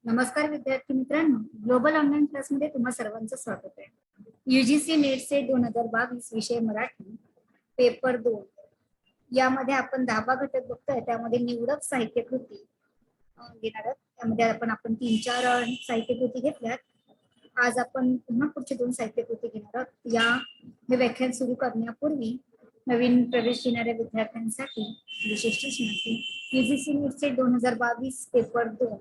नमस्कार विद्यार्थी मित्रांनो, ग्लोबल ऑनलाईन क्लासमध्ये तुम्हा सर्वांचं स्वागत आहे. UGC नेट सेट 2022 विषय मराठी पेपर 2 यामध्ये आपण 10वा घटक बघतोय. त्यामध्ये निवडक साहित्यकृती घेणार आहोत. त्यामध्ये आपण 3-4 साहित्यकृती घेतल्यात. आज आपण पुन्हा पुढचे 2 साहित्यकृती घेणार आहोत. हे व्याख्यान सुरू करण्यापूर्वी नवीन प्रवेश घेणाऱ्या विद्यार्थ्यांसाठी विशेष सूचना. UGC नेट सेट 2022 पेपर 2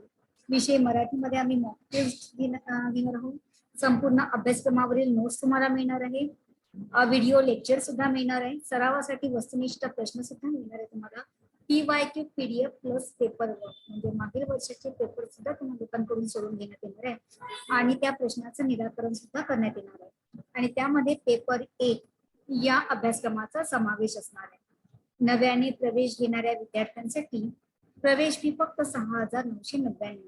विषय मराठीमध्ये आम्ही मॉक टेस्ट घेणार आहोत. संपूर्ण अभ्यासक्रमावरील नोट्स तुम्हाला मिळणार आहे. व्हिडिओ लेक्चर सुद्धा मिळणार आहे. सरावासाठी वस्तुनिष्ठ प्रश्न सुद्धा मिळणार आहे तुम्हाला. PYQ PDF plus paper work म्हणजे मागील वर्षाचे पेपर सुद्धा तुम्हाला लोकांकडून सोडून घेण्यात येणार आहे आणि त्या प्रश्नाचं निराकरण सुद्धा करण्यात येणार आहे. आणि त्यामध्ये पेपर 1 या अभ्यासक्रमाचा समावेश असणार आहे. नव्याने प्रवेश घेणाऱ्या विद्यार्थ्यांसाठी प्रवेश फी फक्त 6,999.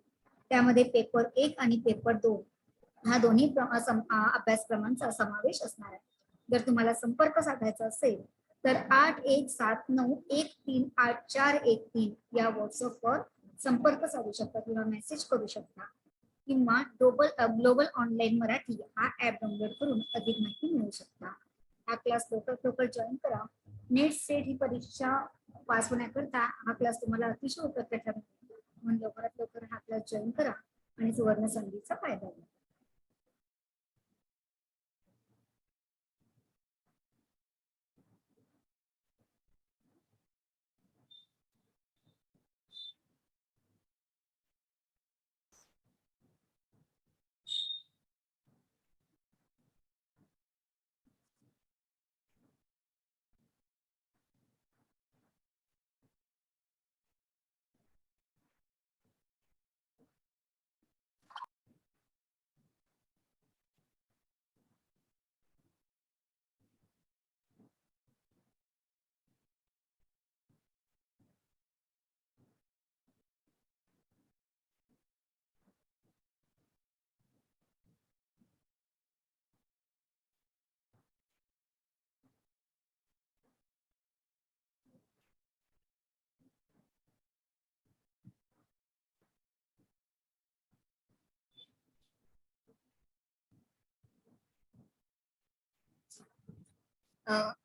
त्यामध्ये पेपर 1 आणि पेपर 2 हा दोन्ही अभ्यासक्रमांचा समावेश असणार आहे. जर तुम्हाला संपर्क साधायचा असेल तर 8179138413 या व्हॉट्सअपवर संपर्क साधू शकता किंवा मेसेज करू शकता किंवा ग्लोबल ऑनलाईन मराठी हा ऍप डाउनलोड करून अधिक माहिती मिळवू शकता. हा क्लास लवकर जॉईन करा. नेट सेट ही परीक्षा पास होण्याकरता हा क्लास तुम्हाला अतिशय उपयुक्त ठरेल. म्हणून लवकर हा क्लास जॉईन करा आणि सुवर्ण संधीचा फायदा घ्या.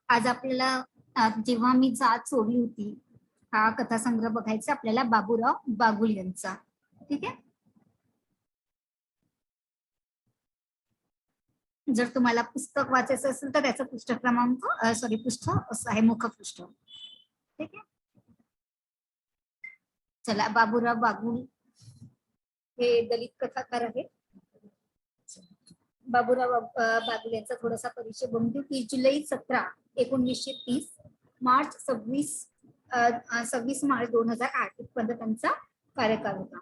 आज आपल्याला जेव्हा मी जात सोडली होती हा कथासंग्रह बघायचा आपल्याला बाबूराव बागुल यांचा. ठीक आहे. जर तुम्हाला पुस्तक वाचायचं असेल तर त्याचं पुष्ठ असं आहे मुखपृष्ठ. ठीक आहे. चला, बाबूराव बागुल हे दलित कथाकार आहेत. बाबूराव बागुल यांचा थोडासा परिचय बघून घेऊ. 30 जुलै 17, 1930 मार्च 26 मार्च 2008 इथपर्यंत त्यांचा कार्यकाळ होता.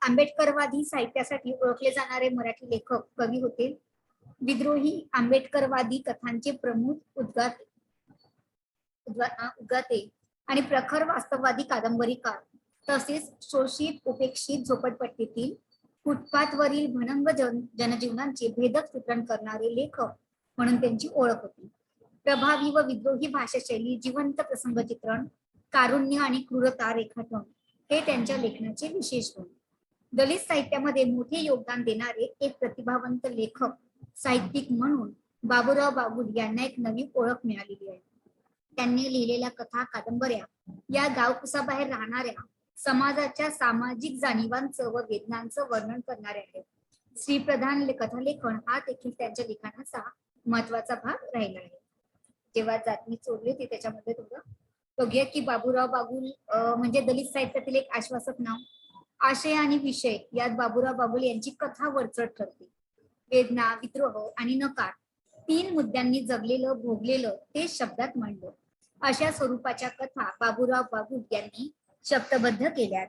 आंबेडकरवादी साहित्यासाठी ओळखले जाणारे मराठी लेखक कवी होते. विद्रोही आंबेडकरवादी कथांचे प्रमुख उद्गाते आणि प्रखर वास्तववादी कादंबरीकार तसेच शोषित उपेक्षित झोपडपट्टीतील फुटपाथवरील भणंग जनजीवनांचे भेदक चित्रण करणारे लेखक म्हणून त्यांची ओळख होती. प्रभावी व विद्रोही भाषाशैली, जिवंत प्रसंग चित्रण, कारुण्य आणि क्रूरता रेखाटन हे त्यांच्या लेखनाचे विशेष गुण. दलित साहित्यामध्ये मोठे योगदान देणारे एक प्रतिभावंत लेखक साहित्यिक म्हणून बाबूराव बागुल यांना एक नवी ओळख मिळालेली आहे. त्यांनी लिहिलेल्या कथा कादंबऱ्या या गावकुसाबाहेर राहणाऱ्या समाजाच्या सामाजिक जाणीवांचं व वेदनांचं वर्णन करणारे आहेत. स्त्रीप्रधान कथालेखन हा देखील त्यांच्या लिखाणाचा महत्वाचा भाग राहिला आहे. जेव्हा जाती चोरली होती त्याच्यामध्ये थोडं बघूया की बाबूराव बागुल म्हणजे दलित साहित्यातील एक आश्वासक नाव. आशय आणि विषय यात बाबूराव बागुल यांची कथा वरचढ ठरते. वेदना, विद्रोह आणि नकार 3 मुद्द्यांनी जगलेलं भोगलेलं ते शब्दात मांडलं. अशा स्वरूपाच्या कथा बाबूराव बागुल यांनी शब्दबद्ध केल्यात.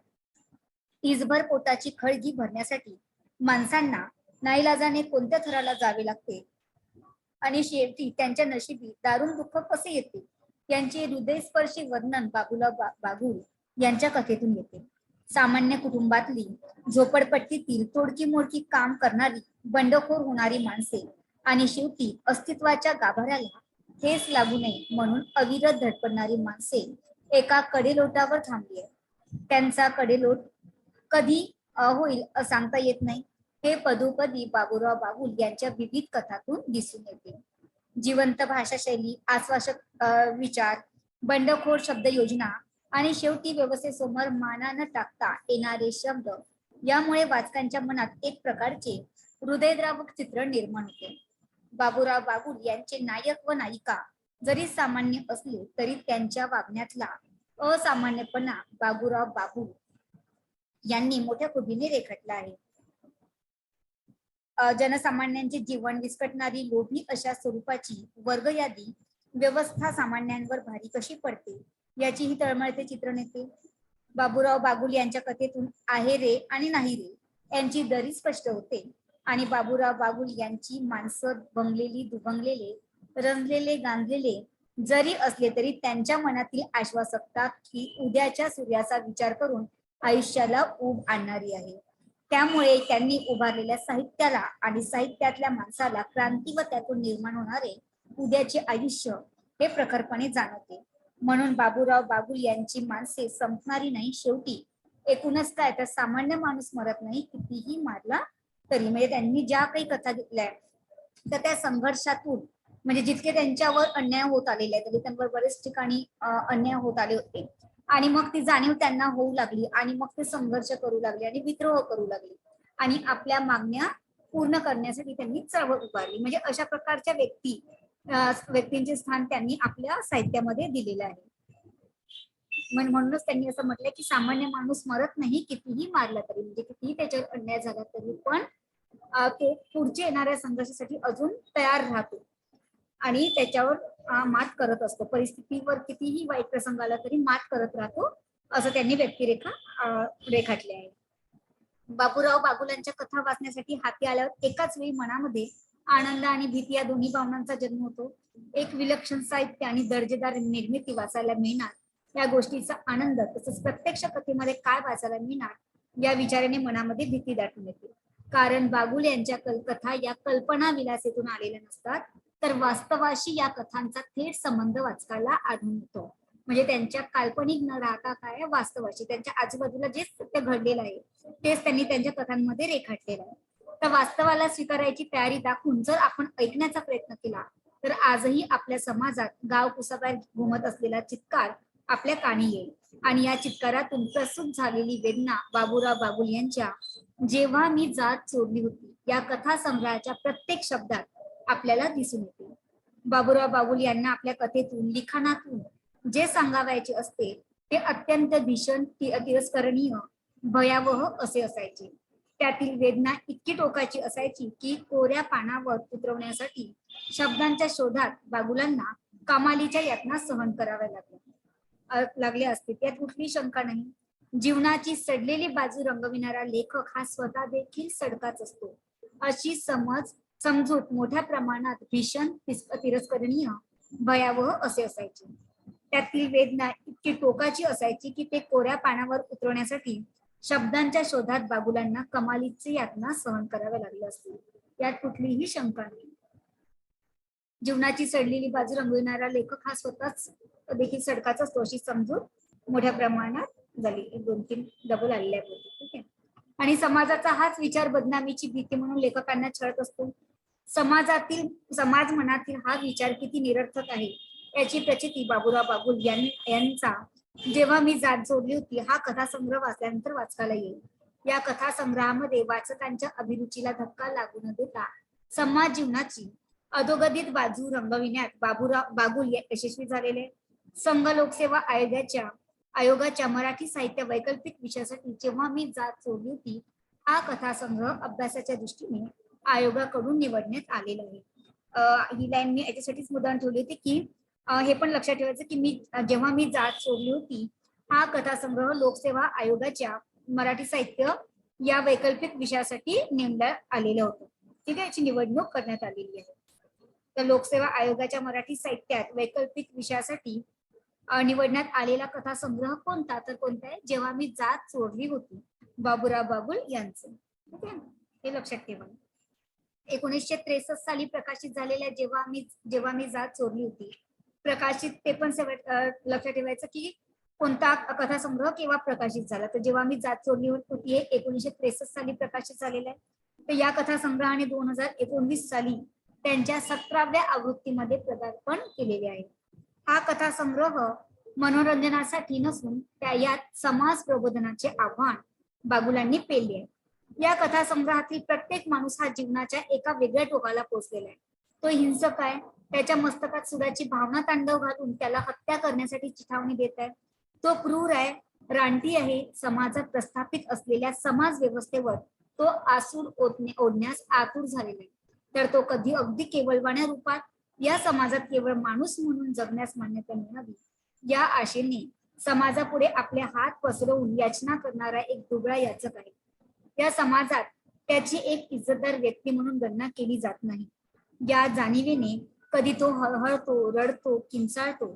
इसभर पोटाची खळगी भरण्यासाठी माणसांना नाईलाजाने कोणत्या थराला जावे लागते आणि शेवटी त्यांच्या नशिबी दारुण दुःख कसे येते यांचे हृदयस्पर्शी वर्णन बाबूराव बागुल यांच्या कथेतून येते. सामान्य कुटुंबातली झोपडपट्टीतील तोडकी मोडकी काम करणारी बंडखोर होणारी माणसे आणि शेवटी अस्तित्वाच्या गाभाऱ्याला ठेस लागू नये म्हणून अविरत धडपडणारी माणसे एका कडेलोटावर थांबली आहे. त्यांचा कडेलोट कधी होईल सांगता येत नाही. हे पदोपदी बाबूराव बागुल यांच्या विविध कथातून दिसून येते. जिवंत भाषा शैली, आश्वासक विचार, बंडखोर शब्द योजना आणि शेवटी व्यवस्थेसमोर माना न टाकता येणारे शब्द यामुळे वाचकांच्या मनात एक प्रकारचे हृदयद्रावक चित्र निर्माण होते. बाबूराव बागुल यांचे नायक व नायिका जरी सामान्य असले तरी त्यांच्या वागण्यातला असामान्यपणा बाबूराव बागुल यांनी मोठ्या खुबीने रेखाटला आहे. जनसामान्यांचे जीवन विस्कटणारी लोभी अशा स्वरूपाची वर्ग यादी व्यवस्था सामान्यांवर भारी कशी पडते याचीही तळमळते चित्रण येते. बाबूराव बागुल यांच्या कथेतून आहे रे आणि नाही रे यांची दरी स्पष्ट होते आणि बाबूराव बागुल यांची माणसं बंगलेली दुबंगलेले रंजलेले गांजलेले जरी असले तरी त्यांच्या मनातील आश्वासकता की उद्याच्या सूर्याचा विचार करून आयुष्याला ऊब आणणारी आहे. त्यामुळे त्यांनी उभारलेल्या साहित्याला आणि साहित्यातल्या माणसाला क्रांती व त्यातून निर्माण होणारे उद्याचे आयुष्य हे प्रखरपणे जाणवते. म्हणून बाबूराव बागुल यांची माणसे संपणारी नाही. शेवटी एकूणच काय तर सामान्य माणूस मरत नाही कितीही मारला तरी. म्हणजे त्यांनी ज्या काही कथा घेतल्या तर त्या संघर्षातून म्हणजे जितके त्यांच्यावर अन्याय होत आलेले आहेत दलितांवर बरेच ठिकाणी अन्याय होत आले होते आणि मग ती जाणीव त्यांना होऊ लागली आणि मग ते संघर्ष करू लागले आणि विद्रोह करू लागले आणि आपल्या मागण्या पूर्ण करण्यासाठी त्यांनी चळवळ उभारली. म्हणजे अशा प्रकारच्या व्यक्तींचे स्थान त्यांनी आपल्या साहित्यामध्ये दिलेलं आहे. म्हणूनच त्यांनी असं म्हटलंय की सामान्य माणूस मरत नाही कितीही मारला तरी, म्हणजे कितीही त्याच्यावर अन्याय झाला तरी पण तो पुढच्या येणाऱ्या संघर्षासाठी अजून तयार राहतो आणि त्याच्यावर मात करत असतो. परिस्थितीवर कितीही वाईट प्रसंग आला तरी मात करत राहतो असं त्यांनी व्यक्तिरेखा रेखाटली आहे. बाबूराव बागुलांच्या कथा वाचण्यासाठी हाती आल्यावर एकाच वेळी मनामध्ये आनंद आणि भीती या दोन्ही भावनांचा जन्म होतो. एक विलक्षण साहित्य आणि दर्जेदार निर्मिती वाचायला मिळणार या गोष्टीचा आनंद, तसंच प्रत्यक्ष कथेमध्ये काय वाचायला मिळणार या विचाराने मनामध्ये भीती दाटून येते. कारण बागुल यांच्या कथा या कल्पना विलासेतून आलेल्या नसतात तर वास्तवाशी या कथांचा थेट संबंध वाचकाला आढळतो. म्हणजे त्यांच्या काल्पनिक न राहता काय वास्तवाशी त्यांच्या आजूबाजूला जे सत्य घडलेलं आहे तेच त्यांनी त्यांच्या कथांमध्ये रेखाटलेलं आहे. तर वास्तवाला स्वीकारायची तयारी दाखवून जर आपण ऐकण्याचा प्रयत्न केला तर आजही आपल्या समाजात गाव कुसाबाहेर घुमत असलेला चित्कार आपल्या कानी येईल आणि या चित्कारातून प्रसूत झालेली वेदना बाबूराव बागुल यांच्या जेव्हा मी जात चोरली होती या कथा संग्रहाच्या प्रत्येक शब्दात आपल्याला दिसून येते. बाबूराव बागुल यांना आपल्या कथेतून लिखाणातून जे सांगावायचे असते ते अत्यंत भीषण तिरस्करणीय भयावह असे असायचे. त्यातील वेदना इतकी टोकाची असायची की कोऱ्या पानावर उतरवण्यासाठी शब्दांच्या शोधात बागुलांना कमालीच्या यातना सहन कराव्या लागल्या असतील यात कुठली शंका नाही. जीवनाची सडलेली बाजू रंगविणारा लेखक हा स्वतः देखील सडकाच असतो अशी समजूत मोठ्या प्रमाणात भीषण तिरस्करणीय भयावह असे असायचे. त्यातील वेदना इतकी टोकाची असायची की ते कोऱ्या पानावर उतरवण्यासाठी शब्दांच्या शोधात बागुलांना कमालीची यातना सहन कराव्या लागल्या असतील यात कुठलीही शंका नाही. जीवनाची सडलेली बाजू रंगविणारा लेखक हा स्वतःच देखील सडकाचा असतो अशी समजूत मोठ्या प्रमाणात झाली. 2-3 डबल आलेल्या होती. ठीक आहे. आणि समाजाचा हाच विचार बदनामीची भीती म्हणून लेखकांना छळत असतो. समाज मनातील हा विचार किती निरर्थक आहे याची प्रचिती बाबूराव बागुल यांचा जेव्हा मी जात जोडली होती हा कथासंग्रह वाचल्यानंतर वाचकाला येईल. या कथासंग्रहामध्ये वाचकांच्या अभिरुचीला धक्का लागू न देता समाज जीवनाची अधोगतिक बाजू रंगविण्यात बाबूराव बागुल यशस्वी झालेले. संघ लोकसेवा आयोगाच्या मराठी साहित्य वैकल्पिक विषयासाठी जेव्हा मी जात सोडली होती हा कथासंग्रह अभ्यासाच्या दृष्टीने आयोगाकडून निवडण्यात आलेला आहे. ही लाईन मी याच्यासाठीच मुद्दाम ठेवली होती की हे पण लक्षात ठेवायचं की जेव्हा मी जात सोडली होती हा कथासंग्रह लोकसेवा आयोगाच्या मराठी साहित्य या वैकल्पिक विषयासाठी नेमण्यात आलेलं होतं. ठीक आहे. याची निवडणूक करण्यात आलेली आहे. तर लोकसेवा आयोगाच्या मराठी साहित्यात वैकल्पिक विषयासाठी निवडण्यात आलेला कथासंग्रह कोणता तर कोणता आहे जेव्हा मी जात सोडली होती बाबूराव बागुल यांचं. ठीक आहे. हे लक्षात ठेवा. 1963 साली प्रकाशित झालेल्या जेव्हा मी जात चोरली होती, प्रकाशित ते पण लक्षात ठेवायचं की कोणता कथासंग्रह केव्हा प्रकाशित झाला. तर जेव्हा मी जात चोरली होती हे 1963 साली प्रकाशित झालेलं आहे. तर या कथासंग्रहाने 2019 साली त्यांच्या 17व्या आवृत्तीमध्ये पदार्पण केलेले आहे. हा कथासंग्रह मनोरंजनासाठी नसून यात समाज प्रबोधनाचे आव्हान बागुलांनी पेलले आहे. या कथासंग्रहातील प्रत्येक माणूस हा जीवनाच्या एका वेगळ्या टोकाला पोहोचलेला आहे. तो हिंसक आहे, त्याच्या मस्तकात सुडाची भावना तांडव घालून त्याला हत्या करण्यासाठी चिथावणी देत आहे. तो क्रूर आहे, रानटी आहे, समाजात प्रस्थापित असलेल्या समाज व्यवस्थेवर तो आसूड ओढण्यास आतुर झालेला आहे. तर तो कधी अगदी केवळवाण्या रूपात या समाजात केवळ माणूस म्हणून जगण्यास मान्यता मिळावी या आशेने समाजापुढे आपले हात पसरवून याचना करणारा एक दुबळा याचक आहे. या समाजात त्याची एक इज्जतदार व्यक्ती म्हणून गणना केली जात नाही. या जाणीवेने कधी तो हळहळतो, रडतो, किंचाळतो,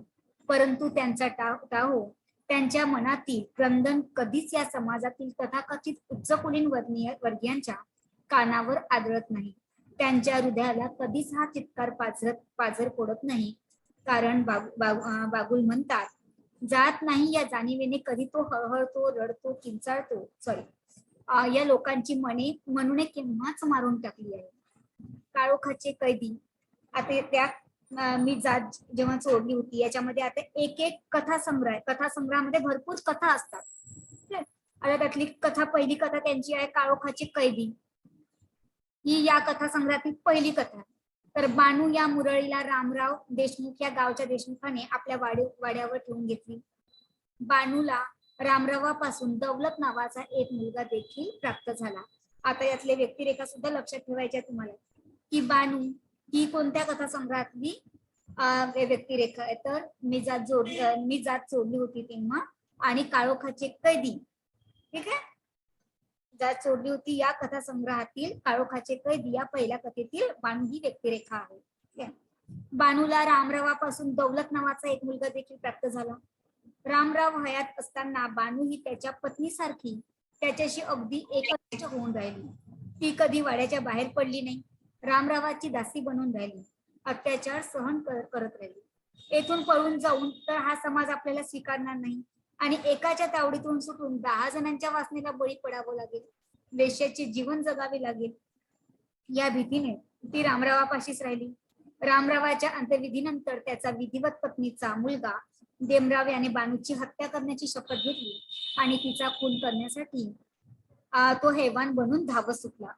परंतु त्यांचा टाहो त्यांच्या मनातील क्रंदन कधीच या समाजातील तथाकथित उच्चकुलीन वर्गीयांच्या कानावर आदळत नाही. त्यांच्या हृदयाला कधीच हा चित्कार पाझर पडत नाही. कारण बागुल म्हणतात, जात नाही या जाणीवेने कधी तो हळहळतो, रडतो, किंचाळतो. या लोकांची मनुने केव्हाच मारून टाकली आहे. काळोखाचे कैदी, आता त्या मी जात जेव्हा चोरली होती याच्यामध्ये आता एक एक कथासंग्रह आहे. कथासंग्रहामध्ये भरपूर कथा असतात. आता त्यातली पहिली कथा त्यांची आहे काळोखाचे कैदी. ही या कथासंग्रहातील पहिली कथा. तर बानू या मुरळीला रामराव देशमुख या गावच्या देशमुखाने आपल्या वाड्यावर ठेवून घेतली. बानूला रामरावापासून दौलत नावाचा एक मुलगा देखील प्राप्त झाला. आता यातले व्यक्तिरेखा सुद्धा लक्षात ठेवायच्या तुम्हाला की बानू ही कोणत्या कथासंग्रहातली व्यक्तिरेखा आहे. तर मी जात चोरली होती तेव्हा आणि काळोखाचे कैदी. ठीक आहे, जात चोरली होती या कथासंग्रहातील काळोखाचे कैदी या पहिल्या कथेतील बानू ही व्यक्तिरेखा आहे. बानूला रामरावापासून दौलत नावाचा एक मुलगा देखील प्राप्त झाला. रामराव हयात असताना बानू ही त्याच्या पत्नीसारखी त्याच्याशी अगदी एकनिष्ठ होऊन राहिली. ती कधी वाड्याच्या बाहेर पडली नाही. रामरावाची दासी बनून राहिली, अत्याचार सहन करत राहिली. येथून पळून जाऊन तर हा समाज आपल्याला स्वीकारणार नाही आणि एकाच्या तावडीतून सुटून 10 जणांच्या वासनेला बळी पडावं लागेल, वेश्याचे जीवन जगावे लागेल या भीतीने ती रामरावापाशीच राहिली. रामरावाच्या अंत्यविधीनंतर त्याचा विधिवत पत्नीचा मुलगा देमराव याने बानूची हत्या करण्याची शपथ घेतली आणि तिचा खून करण्यासाठी तो हैवान बनून धावत सुटला.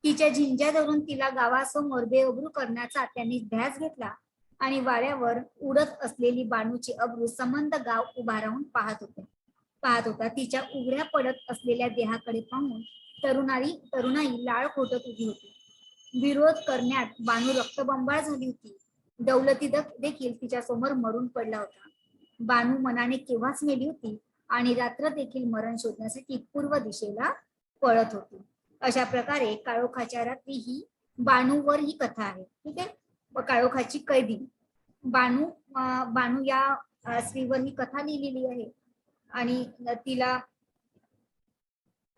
तिच्या झिंज्या धरून तिला गावासमोर बेअब्रू करण्याचा त्यांनी ध्यास घेतला आणि वाड्यावर उडत असलेली बानूची अब्रू संबंध गाव उभा राहून पाहत होता. तिच्या उघड्या पडत असलेल्या देहाकडे पाहून तरुणाई लाळ खोटत उभी होती. विरोध करण्यात बानू रक्तबंबाळ झाली होती. दौलती देखील तिच्या समोर मरून पडला होता. बानू मनाने केव्हाच मेली होती आणि रात्र देखील मरण शोधण्यासाठी पूर्व दिशेला पळत होती. अशा प्रकारे काळोखाच्या रात्री ही बानूवर ही कथा आहे. ठीक आहे, काळोखाची कैदी. बानू या स्त्रीवर ही कथा लिहिलेली आहे आणि तिला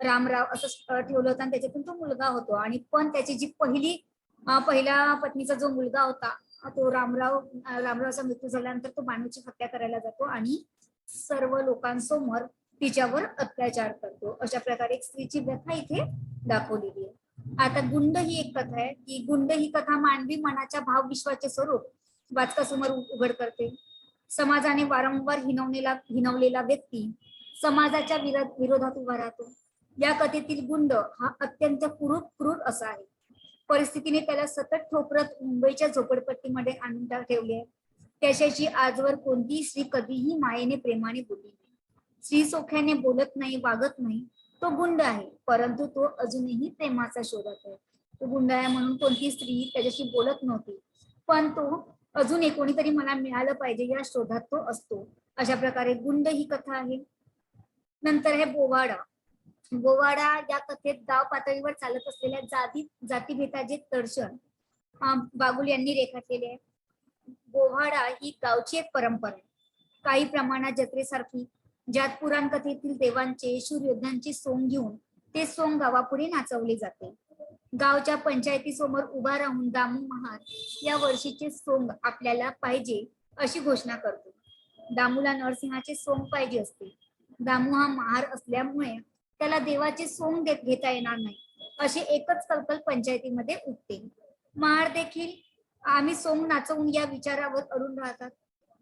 रामराव असं ठेवलं होतं आणि त्याच्यातून तो मुलगा होतो. आणि पण त्याची जी पहिल्या पत्नीचा जो मुलगा होता तो रामरावचा मृत्यू झाल्यानंतर तो बानूची हत्या करायला जातो आणि सर्व लोकांसमोर तिच्यावर अत्याचार करतो. अशा प्रकारे एक स्त्रीची व्यथा इथे दाखवलेली आहे. आता गुंड ही एक कथा आहे की गुंड ही कथा मानवी मनाच्या भावविश्वाचे स्वरूप वाचकासमोर उघड करते. समाजाने वारंवार हिनवलेला व्यक्ती समाजाच्या विरोधात उभा राहतो. या कथेतील गुंड हा अत्यंत क्रूर असा आहे. परिस्थितीने त्याला सतत ठोकरत मुंबईच्या झोपडपट्टीमध्ये आणून ठेवले आहे. त्याच्याशी आजवर कोणतीही स्त्री कधीही मायेने प्रेमाने बोलली नाही. स्त्री सोख्याने बोलत नाही, वागत नाही. तो गुंड आहे, परंतु तो अजूनही प्रेमाचा शोधात आहे. तो गुंड आहे म्हणून कोणती स्त्री त्याच्याशी बोलत नव्हती, पण तो अजून कोणीतरी मला मिळालं पाहिजे या शोधात तो असतो. अशा प्रकारे गुंड ही कथा आहे. नंतर आहे बोवाडा या कथेत गाव पातळीवर चालत असलेल्या जातीभेदाचे दर्शन बागुल यांनी रेखाटलेले आहे. बोवाडा ही गावची एक परंपरा आहे, काही प्रमाणात जत्रेसारखी, ज्यात पुराण कथेतील देवांचे शूर योद्ध्यांची सोंग घेऊन ते सोंग गावापुढे नाचवले जाते. गावच्या पंचायतीसमोर उभा राहून दामू महार या वर्षीचे सोंग आपल्याला पाहिजे अशी घोषणा करतो. दामूला नरसिंहाचे सोंग पाहिजे असते. दामू हा महार असल्यामुळे त्याला देवाचे सोंग घेता येणार नाही अशी एकच कलकल पंचायतीमध्ये उठते. महार देखील आम्ही सोंग नाचवून या विचारावर अडून राहतात.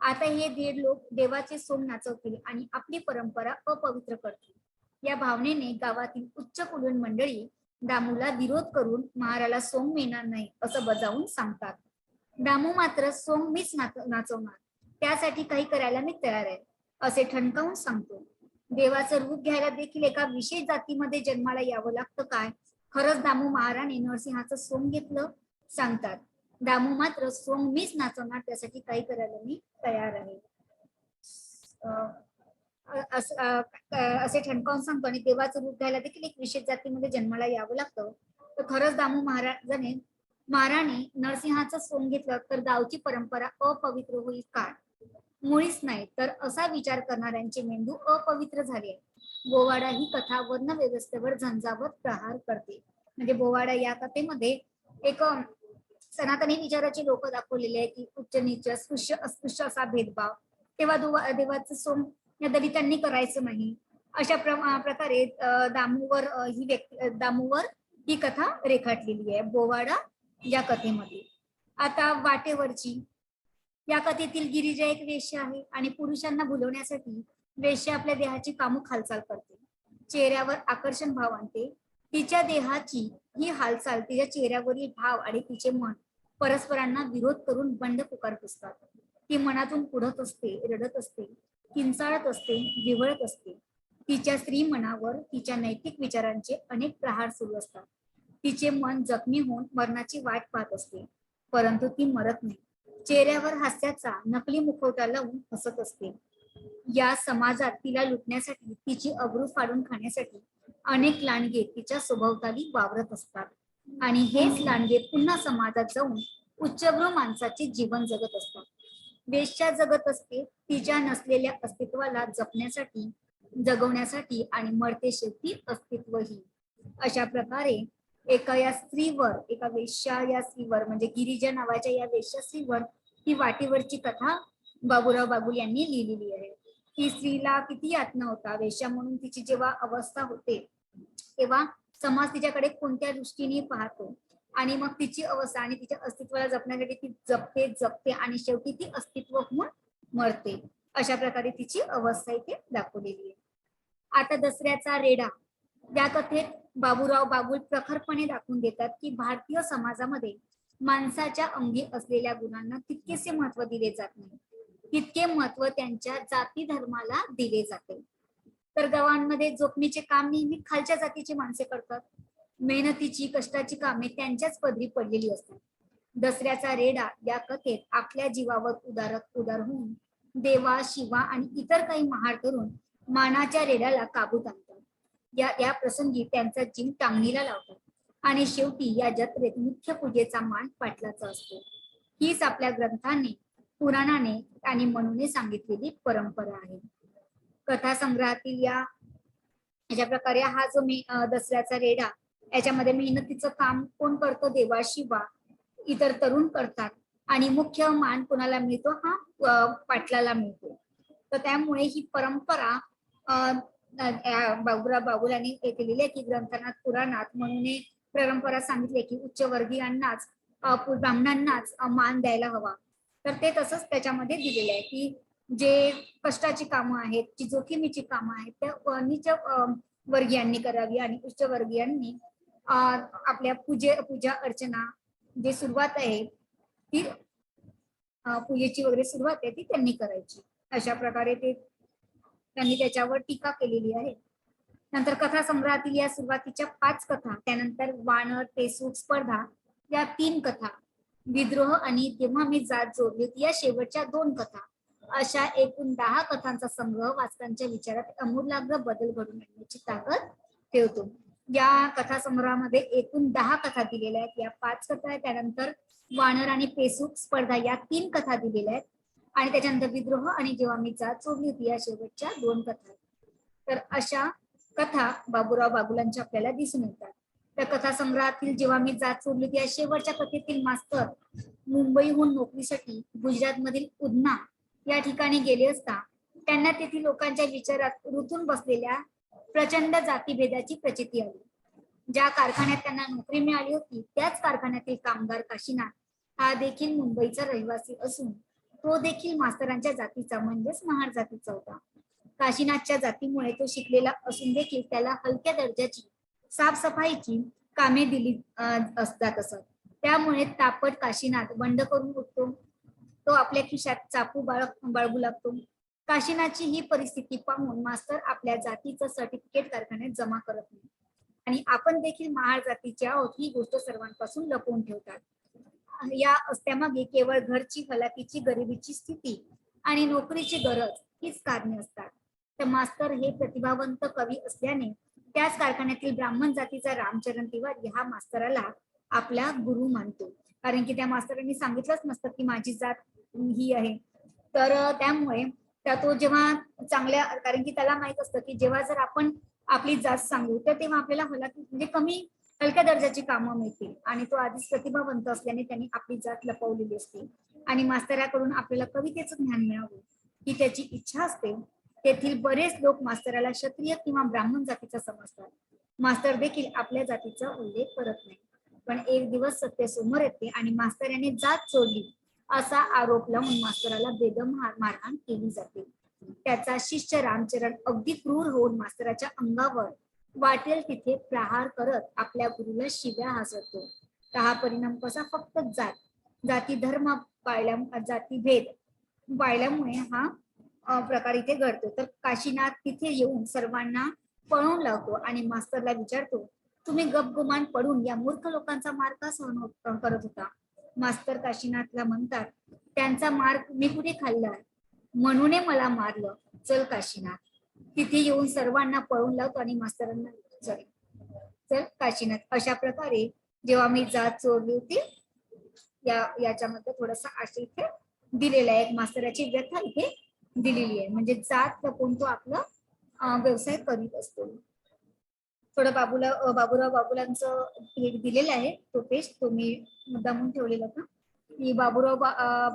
आता हे दीड लोक देवाचे सोंग नाचवतील आणि आपली परंपरा अपवित्र करतील या भावनेने गावातील उच्च कुलीन मंडळी दामूला विरोध करून महाराला सोंग मिळणार नाही असं बजावून सांगतात. दामू मात्र सोंग मीच नाचवणार, त्यासाठी काही करायला मी तयार आहे असे ठणकावून सांगतो. देवाचं रूप घ्यायला देखील एका विशेष जातीमध्ये जन्माला यावं लागतं काय? खरंच दामू महाराने नरसिंहाचं सोंग घेतलं सांगतात. दामू मात्र सोंग मीच नाचवणार, त्यासाठी काही करायला मी तयार आहे असे ठणकावून सांगतो. आणि देवाचं रूप घ्यायला देखील एक विशेष जातीमध्ये जन्माला यावं लागतं. तर खरंच दामू महाराने नरसिंहाचं सोंग घेतलं तर गावची परंपरा अपवित्र होईल का? मुळीच नाही. तर असा विचार करणाऱ्यांचे मेंदू अपवित्र झाले. बोवाडा ही कथा वर्ण व्यवस्थेवर झंझावत प्रहार करते. म्हणजे बोवाडा या कथेमध्ये एक सनातनी विचाराचे लोक दाखवलेले आहे की उच्च नीच स्पृश्य अस्पृश्य असा भेदभाव तेव्हा देवाचं सोंग या दलितांनी करायचं नाही अशा प्रकारे दामूवर ही कथा रेखाटलेली आहे बोवाडा या कथेमध्ये. आता वाटेवरची या कथेतील गिरिजा एक वेश्या आहे आणि पुरुषांना भुलवण्यासाठी वेश्या आपल्या देहाची कामुक हालचाल करते. चेहऱ्यावर आकर्षण भाव आणते. तिच्या देहाची ही हालचाल तिच्या चेहऱ्यावरील भाव आणि तिचे मन परस्परांना विरोध करून बंड पुकारत असतात. ती मनातून पुढत असते, रडत असते, किंचाळत असते, विव्हळत असते. तिच्या स्त्री मनावर तिच्या नैतिक विचारांचे अनेक प्रहार सुरू असतात. तिचे मन जखमी होऊन मरणाची वाट पाहत असते, परंतु ती मरत नाही. चेहऱ्यावर हास्याचा नकली मुखवटा लावून हसत असते. या समाजात तिला लुटण्यासाठी, तिची अब्रू फाडून खाण्यासाठी अनेक लांडगे तिच्या सभोवताली वावरत असतात आणि हेच लांडगे पुन्हा समाजात जाऊन उच्चभ्रू माणसाचे जीवन जगत असतात. वेश्या जगत असते तिच्या नसलेल्या अस्तित्वाला जपण्यासाठी, जगवण्यासाठी आणि मरते शेवटी अस्तित्वही. अशा प्रकारे एका वेश्या या स्त्रीवर म्हणजे गिरिजा नावाच्या या वेश्या स्त्रीवर ही वाटेवरची कथा बाबूराव बागुल यांनी लिहिलेली आहे. ही स्त्रीला किती यातना होता. वेश्या म्हणून तिची जेव्हा अवस्था होते तेव्हा समाज तिच्याकडे कोणत्या दृष्टीने पाहतो आणि मग तिची अवस्था आणि तिच्या अस्तित्वाला जपण्यासाठी ती जपते आणि शेवटी ती अस्तित्व होऊन मरते. अशा प्रकारे तिची अवस्था इथे दाखवलेली आहे. आता दसऱ्याचा रेडा या कथेत बाबूराव बागुल प्रखरपणे दाखवून देतात की भारतीय समाजामध्ये माणसाच्या अंगी असलेल्या गुणांना तितकेसे महत्व दिले जात नाही, तितके महत्व त्यांच्या जाती धर्माला दिले जाते. तर गावांमध्ये जोखमीचे काम नेहमी खालच्या जातीची माणसे करतात. मेहनतीची कष्टाची कामे त्यांच्याच पदरी पडलेली असतात. दसऱ्याचा रेडा या कथेत आपल्या जीवावर उदार होऊन देवा, शिवा आणि इतर काही महार करून मानाच्या रेड्याला काबूत आणतात. या प्रसंगी त्यांचा जीव टांगणीला लावतात आणि शेवटी या जत्रेत मुख्य पूजेचा मान पाटलाचा असतो. हीच आपल्या ग्रंथाने, पुराणाने आणि म्हणून सांगितलेली परंपरा आहे. कथा संग्रहातील याच्या प्रकारे हा जो दसऱ्याचा रेडा याच्यामध्ये मेहनतीचं काम कोण करतो? देवा, शिवा, इतर तरुण करतात आणि मुख्य मान कोणाला मिळतो? हा पाटलाला मिळतो. तर त्यामुळे ही परंपरा बाबूराव बागुल यांनी केलेली आहे की ग्रंथात, पुराणात म्हणून परंपरा सांगितली की उच्चवर्गीयांनाच, ब्राह्मणांनाच मान द्यायला हवा. तर ते तसंच त्याच्यामध्ये दिलेलं आहे की जे कष्टाची कामं आहेत, जी जोखमीची कामं आहेत त्या नीच वर्गीयांनी करावी आणि उच्च वर्गीयांनी आपल्या पूजा अर्चना जे सुरुवात आहे ती पूजेची वगैरे सुरुवात आहे ती त्यांनी करायची. अशा प्रकारे त्यांनी त्याच्यावर टीका केलेली आहे. नंतर कथा संग्रहातील या सुरुवातीच्या 5 कथा, त्यानंतर वानर, पेसूक, स्पर्धा या 3 कथा, विद्रोह आणि तेव्हा मी जात जोडली या शेवटच्या 2 कथा, अशा एकूण 10 कथांचा संग्रह वाचकांच्या विचारात अमूलाग्र बदल घडून आणण्याची ताकद ठेवतो. या कथा संग्रहामध्ये एकूण 10 कथा दिलेल्या आहेत. या 5 कथा आहेत, त्यानंतर वानर आणि पेसूक, स्पर्धा या 3 कथा दिलेल्या आहेत आणि त्याच्यानंतर विद्रोह आणि जेव्हा मी जात सोडली होती या शेवटच्या 2 कथा. तर अशा कथा बाबूराव बागुलांच्या आपल्याला दिसून येतात. त्या कथासंग्रहातील जेव्हा मी जात सोडली त्या शेवटच्या कथेतील मास्तर मुंबईहून नोकरीसाठी गुजरातमधील उधना या ठिकाणी गेले असता त्यांना तेथील लोकांच्या विचारात रुतून बसलेल्या प्रचंड जातीभेदाची प्रचिती आली. ज्या कारखान्यात त्यांना नोकरी मिळाली होती त्याच कारखान्यातील कामगार काशीनाथ हा देखील मुंबईचा रहिवासी असून तो देखील मास्तरांच्या जातीचा म्हणजेच महार जातीचा होता. काशीनाथच्या जातीमुळे तो शिकलेला असून देखील त्याला हलक्या दर्जाची साफसफाईची कामे दिली जात असत. त्यामुळे तापट काशीनाथ बंड करून उठतो. तो आपल्या खिशात चाकू बाळगू लागतो. काशीनाथची ही परिस्थिती पाहून मास्तर आपल्या जातीचं सर्टिफिकेट कारखान्यात जमा करत नाही आणि आपण देखील महार जातीच्या आहोत ही गोष्ट सर्वांपासून लपवून ठेवतात. या असत्यामागे केवळ घरची हलाखीची गरिबीची स्थिती आणि नोकरीची गरज हीच कारणे असतात. तर मास्तर हे प्रतिभावंत कवी असल्याने त्याच कारखान्यातील ब्राह्मण जातीचा रामचरण तिवारी हा मास्तराला आपला गुरु मानतो. कारण की त्या मास्तरांनी सांगितलंच नसतं की माझी जात ही आहे. तर त्यामुळे तो जेव्हा चांगल्या, कारण की त्याला माहित असतं की जेव्हा जर आपण आपली जात सांगू तर तेव्हा आपल्याला हलाखी म्हणजे कमी हलक्या दर्जाची कामं मिळतील आणि तो आधीच प्रतिभावंत असल्याने त्यांनी आपली जात लपवलेली असते आणि मास्तराकडून आपल्याला कवितेचं ज्ञान मिळावं ही त्याची इच्छा असते. तेथील बरेच लोक मास्तराला क्षत्रिय किंवा ब्राह्मण जातीचा समजतात. मास्तर देखील आपल्या जातीचा उल्लेख करत नाही. पण एक दिवस सत्य समोर येते आणि मास्तर याने जात चोरली असा आरोप लावून मास्तराला बेदम मारहाण केली जाते. त्याचा शिष्य रामचरण अगदी क्रूर होऊन मास्तराच्या अंगावर वाटेल तिथे प्रहार करत आपल्या गुरुला शिव्या हासतो. हा परिणाम कसा फक्त जाती धर्म जातीभेद पाळल्यामुळे हा प्रकार इथे घडतो. तर काशीनाथ तिथे येऊन सर्वांना पळवून लावतो आणि मास्तरला विचारतो, तुम्ही गपगुमान पडून या मूर्ख लोकांचा मार का सहन करत होता? मास्तर काशीनाथला म्हणतात, त्यांचा मार मी कुठे खाल्लाय म्हणून मला मारलं. चल काशीनाथ. तिथे येऊन सर्वांना पळवून लावतो आणि मास्तरांना चल काशीनाथ. अशा प्रकारे जेव्हा मी जात चोरली होती याच्यामध्ये थोडासा आशय इथे दिलेला आहे. एक मास्तराची व्यथा इथे दिलेली आहे. म्हणजे जात लपवून तो आपला व्यवसाय करीत असतो. थोडं बाबूराव बागुलांचं दिलेलं आहे तो पेज, तो मी मुद्दामून ठेवलेला होता की बाबूराव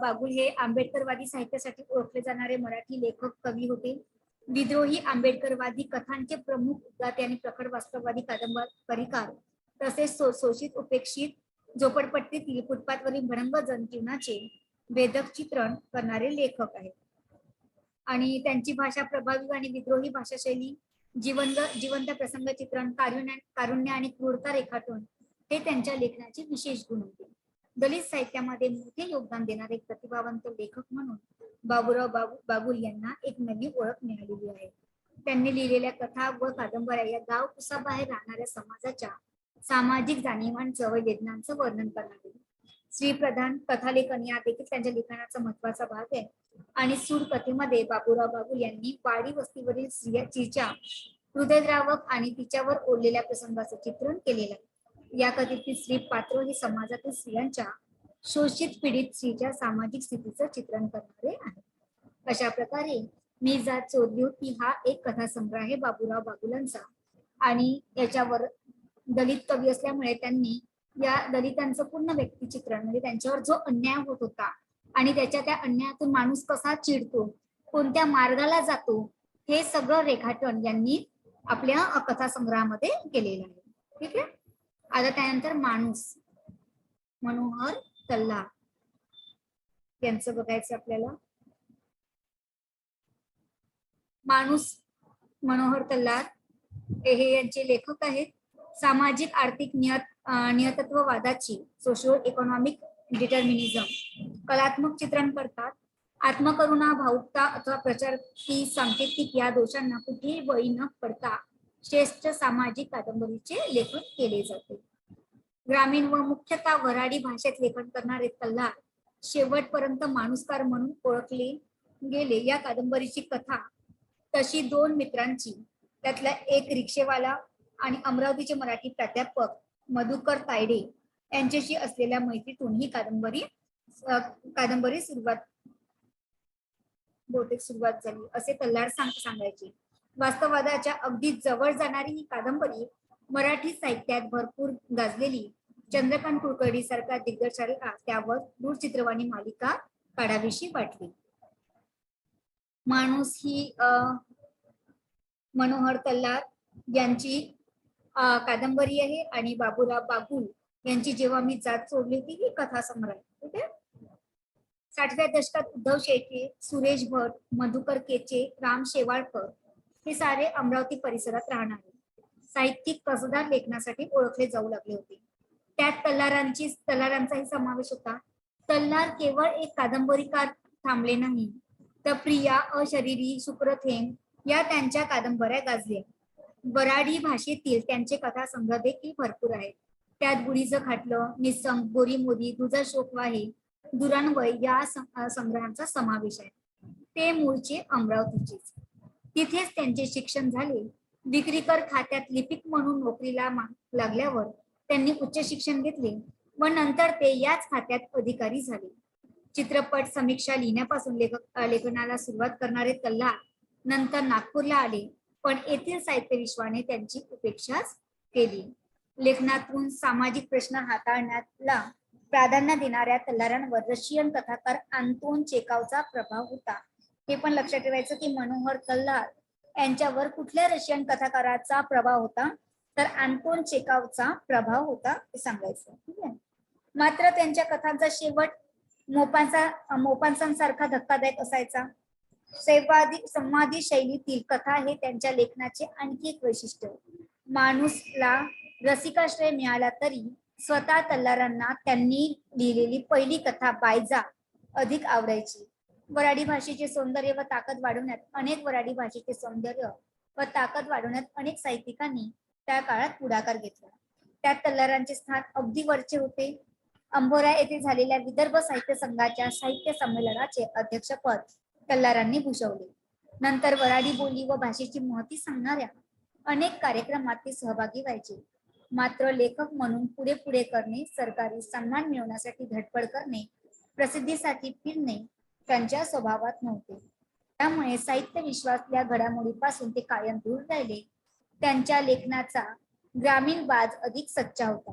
बागुल हे आंबेडकरवादी साहित्यासाठी ओळखले जाणारे मराठी लेखक कवी होते. विद्रोही आंबेडकरवादी कथांचे प्रमुख उद्गाते आणि प्रखर वास्तववादी कादंबरीकार तसेच शोषित उपेक्षित झोपडपट्टीतील फुटपाथवरील भडंग जनजीवनाचे वेदक चित्रण करणारे लेखक आहेत. आणि त्यांची भाषा प्रभावी आणि विद्रोही भाषाशैली, जिवंत प्रसंग चित्रण, कारुण्य आणि क्रूरता रेखाटून हे त्यांच्या लेखनाचे विशेष गुण होते. दलित साहित्यामध्ये मोठे योगदान देणारे प्रतिभावंत लेखक म्हणून बाबूराव बागुल यांना एक नवी ओळख मिळालेली आहे. त्यांनी लिहिलेल्या कथा व कादंबऱ्या या गाव कुसाबाहेर राहणाऱ्या समाजाच्या सामाजिक जाणीवांचं व वेदनांचं वर्णन करणारे स्त्रीप्रधान कथालेखन या देखील त्यांच्या लेखनाचा महत्वाचा भाग आहे. आणि सूर कथेमध्ये बाबूराव बागुल यांनी वाडी वस्तीवरील स्त्रीच्या हृदयद्रावक आणि तिच्यावर ओढलेल्या प्रसंगाचं चित्रण केलेलं आहे. या कथेतील स्त्री पात्र हे समाजातील स्त्रियांच्या शोषित पीडित स्त्रीच्या सामाजिक स्थितीचं चित्रण करणारे आहे. अशा प्रकारे मी जात चोरली होती हा एक कथासंग्रह आहे बाबूराव बागुलांचा. आणि याच्यावर दलित कवी असल्यामुळे त्यांनी या दलितांचं पूर्ण व्यक्तिचित्रण म्हणजे त्यांच्यावर जो अन्याय होत होता आणि त्या अन्यायातून माणूस कसा चिडतो, कोणत्या मार्गाला जातो, हे सगळं रेखाटन यांनी आपल्या कथासंग्रहामध्ये केलेलं आहे. ठीक आहे. आता त्यानंतर माणूस मनोहर तल्लार यांचं बघायचं आपल्याला. माणूस मनोहर तल्लार हे यांचे लेखक आहेत. सामाजिक आर्थिक नियतत्ववादाची सोशिओ इकॉनॉमिक डिटर्मिनिझम कलात्मक चित्रण करतात. आत्मकरुणा, भावुकता अथवा प्रचारकी सांकेतिक या दोषांना कुठेही बळी न पडता श्रेष्ठ सामाजिक कादंबरीचे लेखन केले जाते. ग्रामीण व मुख्यतः वऱ्हाडी भाषेत लेखन करणारे तल्लार शेवटपर्यंत माणूसकार म्हणून ओळखले गेले. या कादंबरीची कथा तशी दोन मित्रांची, त्यातला एक रिक्षेवाला आणि अमरावतीचे मराठी प्राध्यापक मधुकर तायडे यांच्याशी असलेल्या मैत्रीतून ही कादंबरी सुरुवात झाली असे तल्लार सांगायचे. वास्तववादाच्या अगदी जवळ जाणारी ही कादंबरी मराठी साहित्यात भरपूर गाजलेली चंद्रकांत कुलकर्णी सारख्या दिग्दर्शकाला त्यावर दूरचित्रवाणी मालिका काढावीशी वाटली. माणूस ही मनोहर तल्लार यांची कादंबरी आहे आणि बाबूराव बागुल यांची जेव्हा मी जात सोडली होती ही कथा संग्रह. ठीक आहे. 60व्या दशकात उद्धव शेळके, सुरेश भट, मधुकर केचे, राम शेवाळकर हे सारे अमरावती परिसरात राहणारे साहित्यिक कसदार लेखनासाठी ओळखले जाऊ लागले होते. त्यात तल्लारांचाही समावेश होता. तल्लार केवळ एक कादंबरीकार थांबले नाही, तर प्रिया, अशरीरी, शुक्रथेंब या त्यांच्या कादंबऱ्या गाजल्या. वराडी भाषेतील त्यांचे कथासंग्रह देखील भरपूर आहेत. त्यात गुढीचं खाटलं, निसंग, गोरी मोदी, तुझा शोक वाहे, दुरान्वय या संग्रहांचा समावेश आहे. ते मूळचे अमरावतीचेच. तिथेच त्यांचे शिक्षण झाले. विक्रीकर खात्यात लिपिक म्हणून नोकरीला लागल्यावर त्यांनी उच्च शिक्षण घेतले व नंतर ते याच खात्यात अधिकारी झाले. चित्रपट समीक्षा लिहिण्यापासून लेखनाला सुरुवात करणारे तल्लार नंतर नागपूरला आले, पण येथील साहित्य विश्वाने त्यांची उपेक्षाच केली. लेखनातून सामाजिक प्रश्न हाताळण्याला प्राधान्य देणाऱ्या तल्लारांवर रशियन कथाकार आंतोन चेकावचा प्रभाव होता. हे पण लक्षात ठेवायचं की मनोहर तल्लार यांच्यावर कुठल्या रशियन कथाकाराचा प्रभाव होता, तर आंतोन चेकावचा प्रभाव होता हे सांगायचं. ठीक आहे. मात्र त्यांच्या कथांचा शेवट मोपांसारखा धक्कादायक असायचा. संवादी शैलीतील कथा हे त्यांच्या लेखनाचे आणखी एक वैशिष्ट्य. माणूसला रसिकाश्रय मिळाला तरी स्वतः तल्लारांना त्यांनी लिहिलेली पहिली कथा बायजा अधिक आवडायची. वराडी भाषेचे सौंदर्य व ताकद वाढवण्यात अनेक साहित्यिकांनी त्या काळात पुढाकार घेतला. त्यात तल्लारांचे स्थान अगदी वरचे होते. अंबोरा येथे झालेल्या विदर्भ साहित्य संघाच्या साहित्य संमेलनाचे अध्यक्षपद तल्लारांनी भूषवले. नंतर वराडी बोली व भाषेची महती सांगणाऱ्या अनेक कार्यक्रमात ते सहभागी व्हायचे. मात्र लेखक म्हणून पुढे करणे, सरकारी सन्मान मिळवण्यासाठी धडपड करणे, प्रसिद्धीसाठी फिरणे त्यांच्या स्वभावात नव्हते. त्यामुळे साहित्य विश्वातल्या घडामोडीपासून ते कायम दूर राहिले. त्यांच्या लेखनाचा ग्रामीण बाज अधिक सच्चा होता.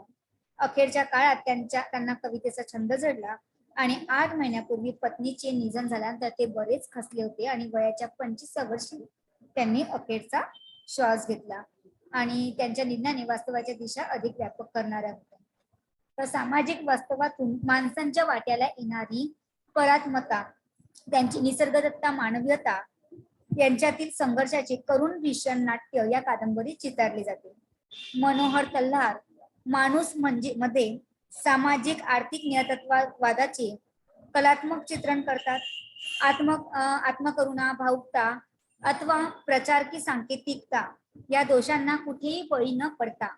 अखेरच्या काळात त्यांना कवितेचा छंद जडला आणि 8 महिन्यापूर्वी पत्नीचे निधन झाल्यानंतर ते बरेच खचले होते आणि वयाच्या 25व्या वर्षी त्यांनी अखेरचा श्वास घेतला आणि त्यांच्या निधनाने वास्तवाच्या दिशा अधिक व्यापक करणाऱ्या होत्या. तर सामाजिक वास्तवातून माणसांच्या वाट्याला येणारी परात्मता, त्यांची निसर्गदत्ता मानवीयता यांच्यातील संघर्षाचे करुण भीषण नाट्य या कादंबरीत चितारले जाते. मनोहर तल्लार माणूस मध्ये सामाजिक आर्थिक नियतत्ववादाचे कलात्मक चित्रण करतात. आत्मकरुणा, भावुकता अथवा प्रचार की सांकेतिकता या दोषांना कुठेही बळी न पडता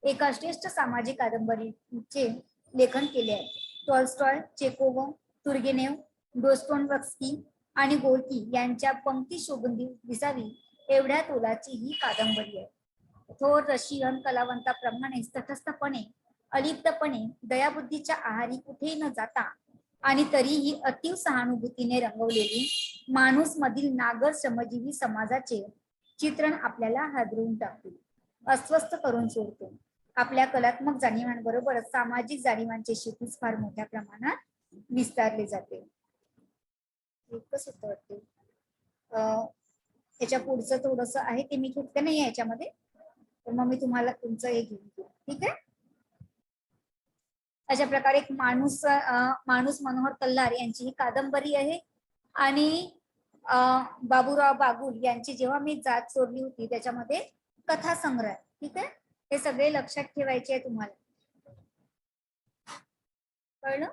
एका श्रेष्ठ सामाजिक कादंबरीचे लेखन केले आहे. टॉल्स्टॉय, चेकोव, तुर्गेनेव, दोस्तोयेव्स्की आणि गोर्की यांच्या पंक्ती शोभून दिसावी एवढ्या तोलाची ही कादंबरी आहे. थोर रशियन कलावंताप्रमाणे तटस्थपणे, अलिप्तपणे, दयाबुद्धीच्या आहारी कुठेही न जाता आणि तरीही अतीव सहानुभूतीने रंगवलेली माणूस मधील नागर श्रमजीवी समाजाचे चित्रण आपल्याला हादरवून टाकते, अस्वस्थ करून सोडते. आपल्या कलात्मक जाणीवांबरोबरच सामाजिक जाणीवांचे शिकूच फार मोठ्या प्रमाणात विस्तारले जाते. कसं वाटते याच्या पुढचं थोडस आहे ते मी घेतलं नाही याच्यामध्ये, तर मग मी तुम्हाला तुमचं हे घेऊन देऊ. ठीक आहे. अशा प्रकारे एक माणूस मनोहर तल्लार यांची ही कादंबरी आहे आणि बाबूराव बागुल यांची जेव्हा मी जात सोडली होती त्याच्यामध्ये कथा संग्रह. ठीक आहे. हे सगळे लक्षात ठेवायचे आहे तुम्हाला. कळलं?